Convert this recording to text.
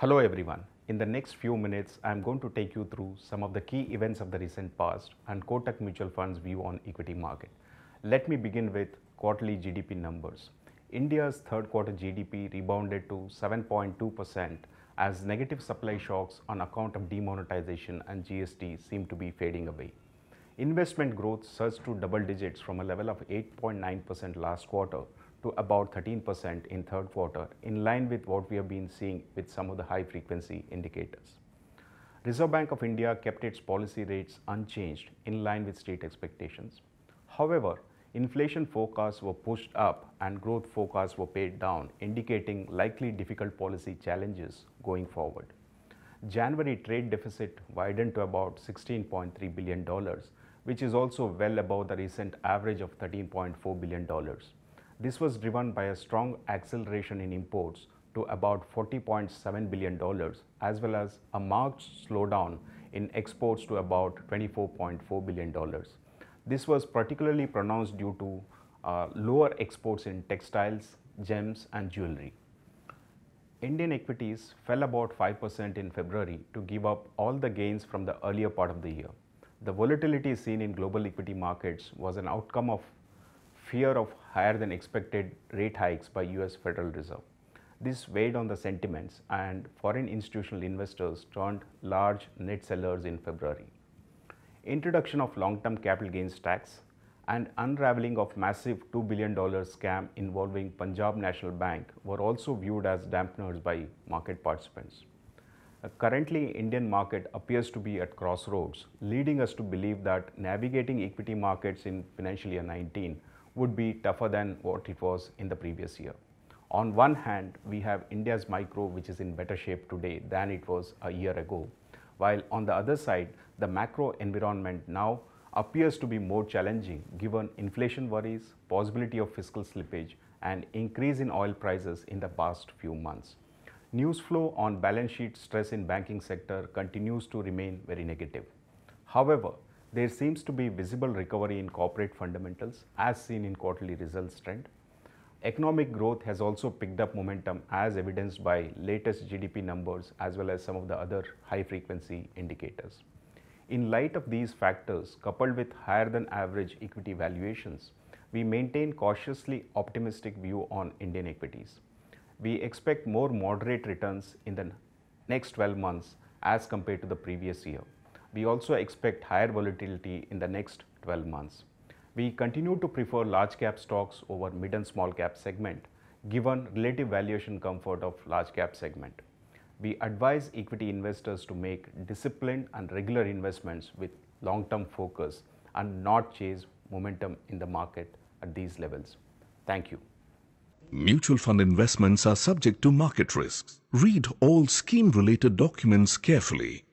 Hello everyone. In the next few minutes, I am going to take you through some of the key events of the recent past and Kotak Mutual Fund's view on equity market. Let me begin with quarterly GDP numbers. India's third quarter GDP rebounded to 7.2% as negative supply shocks on account of demonetization and GST seem to be fading away. Investment growth surged to double digits from a level of 8.9% last quarter to about 13% in third quarter, in line with what we have been seeing with some of the high frequency indicators. Reserve Bank of India kept its policy rates unchanged in line with state expectations. However, inflation forecasts were pushed up and growth forecasts were pared down, indicating likely difficult policy challenges going forward. January trade deficit widened to about $16.3 billion, which is also well above the recent average of $13.4 billion. This was driven by a strong acceleration in imports to about $40.7 billion, as well as a marked slowdown in exports to about $24.4 billion. This was particularly pronounced due to lower exports in textiles, gems, and jewelry. Indian equities fell about 5% in February to give up all the gains from the earlier part of the year. The volatility seen in global equity markets was an outcome of fear of higher than expected rate hikes by US Federal Reserve. This weighed on the sentiments and foreign institutional investors turned large net sellers in February. Introduction of long-term capital gains tax and unraveling of massive $2 billion scam involving Punjab National Bank were also viewed as dampeners by market participants. Currently, Indian market appears to be at crossroads, leading us to believe that navigating equity markets in financial year 19 would be tougher than what it was in the previous year. On one hand, we have India's micro, which is in better shape today than it was a year ago, while on the other side, the macro environment now appears to be more challenging given inflation worries, possibility of fiscal slippage, and increase in oil prices in the past few months. News flow on balance sheet stress in banking sector continues to remain very negative. However, there seems to be visible recovery in corporate fundamentals as seen in quarterly results trend. Economic growth has also picked up momentum as evidenced by latest GDP numbers as well as some of the other high frequency indicators. In light of these factors, coupled with higher than average equity valuations, we maintain cautiously optimistic view on Indian equities. We expect more moderate returns in the next 12 months as compared to the previous year. We also expect higher volatility in the next 12 months. We continue to prefer large cap stocks over mid and small cap segment, given relative valuation comfort of large cap segment. We advise equity investors to make disciplined and regular investments with long-term focus and not chase momentum in the market at these levels. Thank you. Mutual fund investments are subject to market risks. Read all scheme-related documents carefully.